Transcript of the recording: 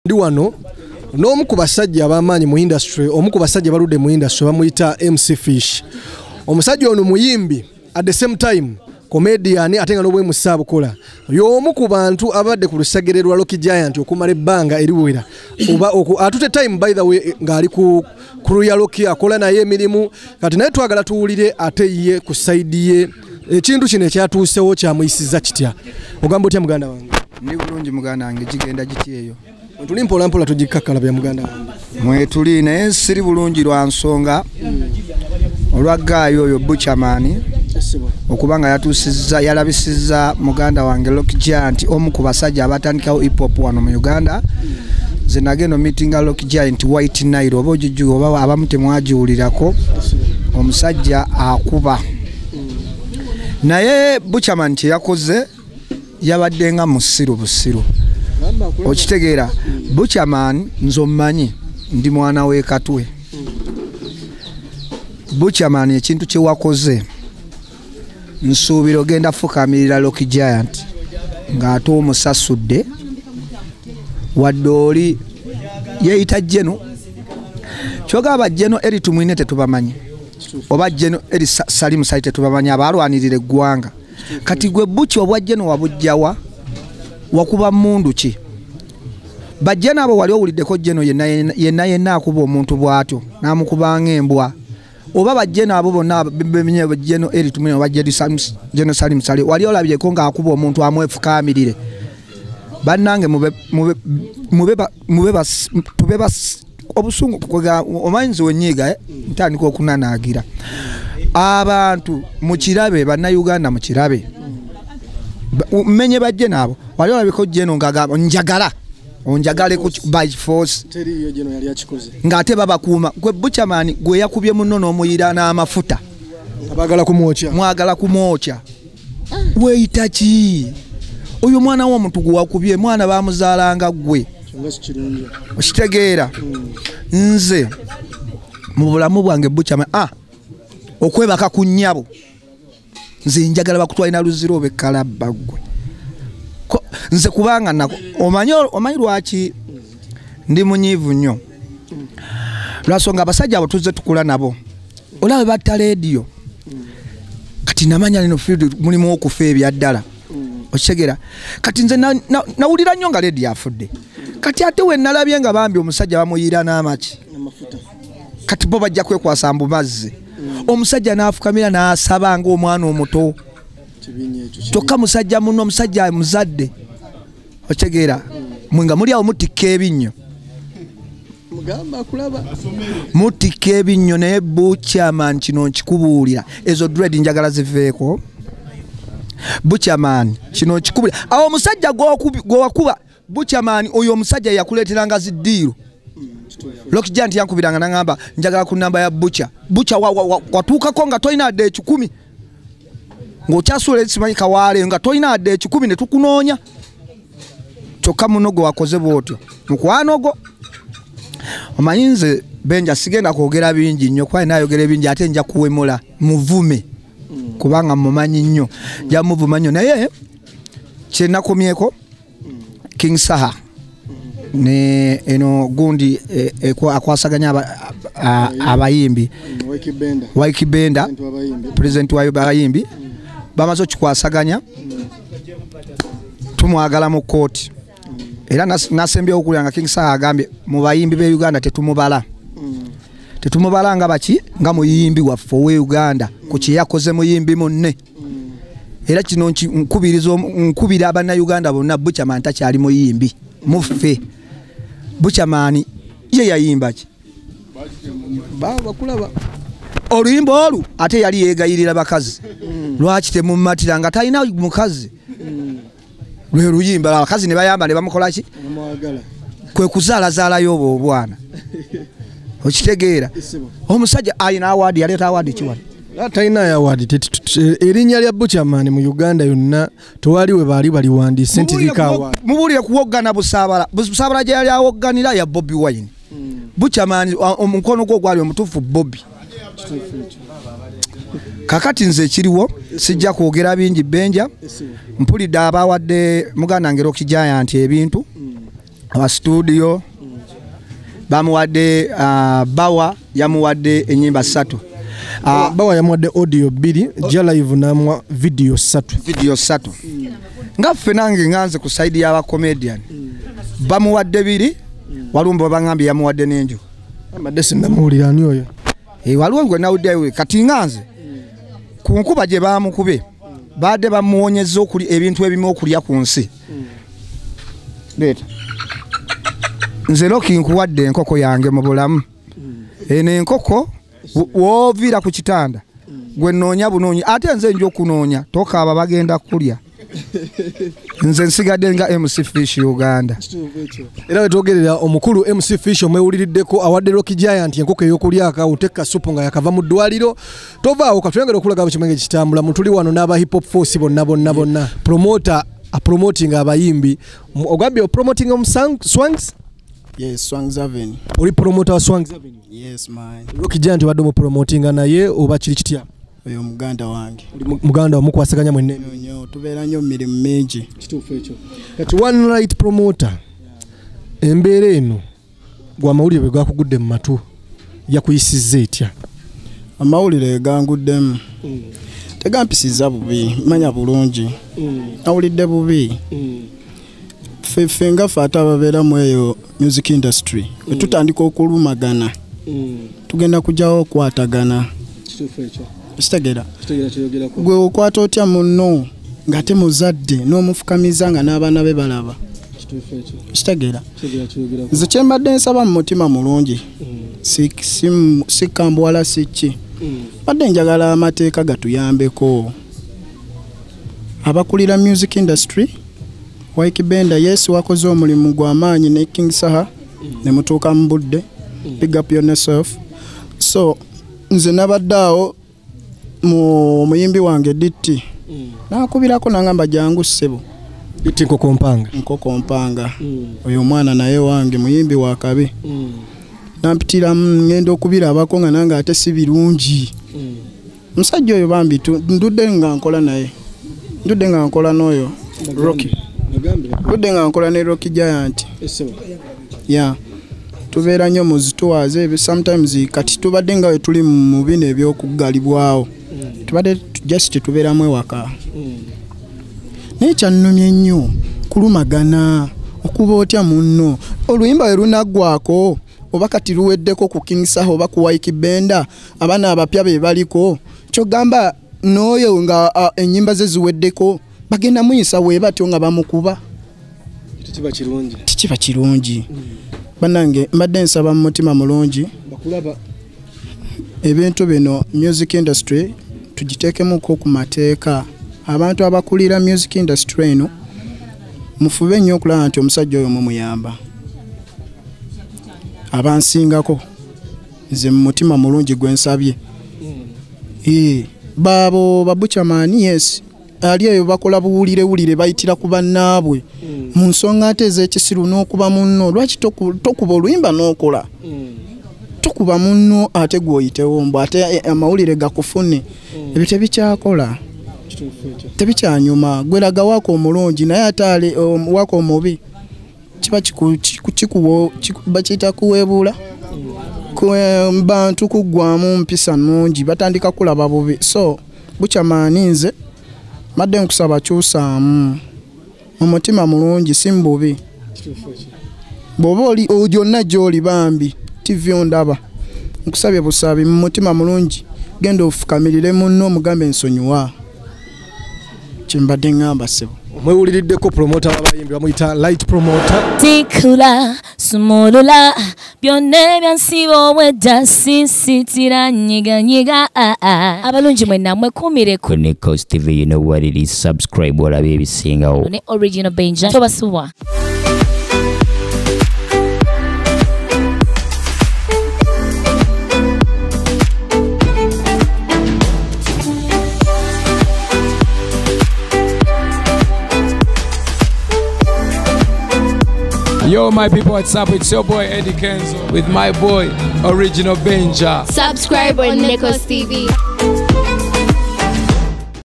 Ndi wano n'omu ku basajja ab'amaanyi mu industry, omu ku basajja baludde mu industry bamuyita MC Fish. Omusajja ono muyimbi at the same time comedian ate nga n'obwe musaabukola. Y'omu ku bantu abadde ku lusagere lwa Rock Giant okumala ebbanga eriwera. Oba atute time by the way ng'ali ku ya Rock akola naye emirimu kati naye twagala tuwulire ate ye ku side ye ekintu kino ekyatuusewo kyamuyisiza kitya. Ogamba otya muganda wange? Ndi bulungi muganda wange kigenda giti eyo. Tuli mpola mpola tugikakala bya muganda wange. Mwe tuli naye siri bulungi lwa nsonga olwagaayo oyo Buchaman okubanga yatuusizza yalabisizza muganda wange Rock Giant omu ku basajja abatandikawo hip hop wano mu Uganda. Nze nagenda meetinga Rock Giant White Nile oba ojijju oba abamu temwagiwulirako omusajja akuba. Naye Buchaman kye yakoze yabadde nga musiru busiru. Okitegeera Buchaman nzommanyi ndi mwana we Katwe. Buchaman ekintu kye wakoze nsuubira ogenda fukamirira Rock Giant ng'ate omusasudde wadde oli yeeyita Jeno kyogaba Jeno eri tumwine tetubamanyi oba Jeno eri Salim Sali tetubamanyi abalwanirira eggwanga. Kati gwe Buchi obwa Jeno wabujjawa wakuba mundu ki? Bajjana abo wali owuliddeko Jeno yenna akuba omuntu bw'atyo n'amukubanga embwa. Oba bajjena abo bonna bemenye Jeno eri tumwine oba Jeno Salim Sali wali olabyeko ng'akuba omuntu amwefukamirire. Bannange tube obusungu omanyizi wenyiga ntandika okunanaagira abantu mu kirabe bannayuganda mu kirabe menye bajje nabo wali olabiko Jeno ngagamba njagala onjagale ku by force teriyo Jeno yali akikoze ng'ate babakuuma gwe Buchaman gwe yakubye munno n'omuyira n'amafuta abagala kumwokya mwagala kumwokya weeyita ki oyo mwana w'omuntu gwe wakubye mwana bamuzaalanga gwe okitegeera. Nze mu bulamu bwange Buchaman okwebaka ku nnyabo nze njagala bakutwalina luziro obekalabba gwe nze kubanga omanyi lwaki ndi munyiivu nnyo lwasonga abasajja abo tuzze tukula nabo olaba batta leediyo kati namanya lino field mulimu okufa ebyaddala okitegeera. Kati nze nawulira nnyo nga leediyo afudde kati ate we nalabye nga bambi omusajja bamuyira n'amaki kati bo bajja kwekwasa mbu mazzi omusajja n'afukamira n'asaba ng'omwana omuto kyokka musajja muno omusajja muzadde okitegeera mwenga muli awo mutikka ebinnyo mutikka ebinnyo naye Buchaman kino nkikubuulira ezo dread njagala ziveeko. Buchaman kino nkikubuulira awo omusajja gwewakuba Buchaman oyo omusajja yakuleeteranga ziddiiro Rock Giant yankubiranga nangamba njagala ku namba ya Bucha watuukako nga toyina adde 10 ng'okyasuula ekisimanyi kawaale nga toyina adde 10 ne tukunoonya kyokka muno gwe wakoze bw'otyo mukwano gwo. Omanyi nze Benja sigenda kwogera bingi nnyo kuba nayogera bingi ate nja kuwemula muvume kubanga mumanyi nnyo nja muvuma nnyo naye kye nakomyeko King Saha ne eno gundi akwasaganya abayimbi Waikibenda president wa abayimbi bamaze okikwasaganya tumwagala mu kooti era nasembyewo okulanga King Saha agambye mu bayimbi be Uganda tetumubala nga baki nga muyimbi waffe we Uganda ku kye yakoze muyimbi munne era kino nkubira abannayuganda bonna Buchaman takyali muyimbi muffe. Buchaman ye yayimba ki bakulaba oluyimba olu ate yali yeegayirira bakazi lwaki temumatira nga talina mukazi lwe luyimba abakazi ne bayamba ne bamukola ki kwe kuzaalazaalayo obwo obwana okitegeera. Omusajja ayina awadi yaleeta awadi kiwali talina awadi erinnya lya Buchaman mu Uganda yonna tewaliwe baali baliwandiise nti likawa mubuulire kuwoggana busaabala gye yali awogganira ya Bobi Wine. Buchaman omukono gwo gwali omutuufu Bobi kakati nze ekiriwo sijja kwogera bingi Benja mpulidde abawadde muganda wange Rock Giant ebintu aba studio bamuwadde bawa yamuwadde ennyimba 3 bawa yamuwadde audio 2 ja live namwa video 3 nga ffe nange nganze ku side y'aba comedian bamuwadde 2 walumba bangambye yamuwadde n'enju amadde sinnamuwulira ani oyo waliwo gwe nawudde kati nganze ku nkuba gye bamukube badde bamuwonyezza okuli ebintu ebimu okulya ku nsi leeta nze Rocky nkuwadde enkoko yange mu bulamu eno enkoko woviira ku kitanda gwe nnoonya bunoonyi ate nze nja okunoonya tokaaba bagenda kulya nze nsigadde nga MC Fish Uganda era wetwogerera omukulu MC Fish omwewuliriddeko awadde Rocky Giant enkoko ey'okulyaka utekka supu nga yakava mu ddwaliro tovaawo katulengera okulaga bukimenge kitambula mutuli wano n'aba hip hop force bonna promoter promoting abayimbi ogambye promoting Swangs. Yes, Swangs Avenue. Uli promoter wa Swangs Avenue? Yes, man. Rocky Giant wadde mu promoting naye oba kiri kitya? Oyo muganda wange. Muganda omukwasaganya mwenna. Nyo tubeera nnyo mirimu mingi. Kituufu ekyo. Kati one right promoter embeera eno gwa mawulire bwe gakugudde mu matu yakuyisizza etya? Amawulire ganguddemu. Tegampisiza bubi, manya bulungi. Nawulidde bubi. Ffe nga ffe ate ababeera mu eyo music industry tutandika okulumagana tugenda kujjawo okwatagana kitegeera gwe okwata otya munno ng'ate muzadde n'omufukamiza nga n'abaana be balaba kitegeera nze kyembadde nsaba mu mutima mulungi sikambwala siki badde njagala amateeka gatuyambeko abakulira music industry Waiki Benda yes wakoze omulimu gw'amaanyi ne King Saha ne mutuuka mu budde big up yourself so nze nabaddaawo mu muyimbi wange Ditti nakubirako nangamba jangu ssebo Ditti nkoko mpanga oyo mwana naye wange muyimbi wa kabi nampitira ngenda okubirabako nga nange ate si birungi musajja oyo bambi ndudde nga nkola n'oyo Rocky Budde nga nkola ne Rocky Giant. Yeah. Tubeera nnyo mu zituwaze sometimes kati tubadde nga we tuli mu bino eby'okuggalibwawo. Tubadde just tubeeramu ewaka. Naye kyannumye nnyo kulumagana okuba otya munno oluyimba we lunaggwako oba kati luweddeko ku King Saha oba ku Waiki Benda abaana abapya be baliko kyogamba n'oyo nga ennyimba ze ziweddeko bagenda muyisa webatyo nga bamukuba tikiba kirungi banange mbadde nsaba mu mutima mulungi bakulaba ebintu bino music industry tugiteekemuko ku mateeka abantu abakulira music industry eno mufube nnyo okulaba nti omusajja oyo mumuyamba abansingako nze mu mutima mulungi gwensabye baabo babuchamani yes ali eyo bakola buwulire bayitira ku bannaabwe mu nsonga ate ez'ekisiru n'okuba munno lwaki tokuba oluyimba n'okola tokuba munno ate gw'oyitewo mbu ate amawulire gakufune ebyo tebikyakola tebikyanyuma gweraga waako omulungi naye ate waako omubi kiba bakiyita kuweebula bantu kuggwamu mpisa nnungi batandika kulaba bubi so bukyamaani nze madde nkusaba kyusaamu mu mutima mulungi si mbubi bw'oba oli gyonna gy'oli bambi TV ondaba nkusabye busabi mu mutima mulungi genda ofukamirire munno omugambe ensonyiwa kyembadde ngamba sebo mwewuliriddeko promoter w'abayimbi bamuyita light promoter tikula sumulula byonna ebyansiba obwedda sinsitira nyiganyiga abalungi mwenna mwekuumireko ku Nikos TV, you know what it is. Subscribe olabe ebisingawo ne Original Benja tobasubwa. Yo, my people, what's up? It's your boy Eddie Kenzo with my boy Original Benja. Subscribe on Nikos TV.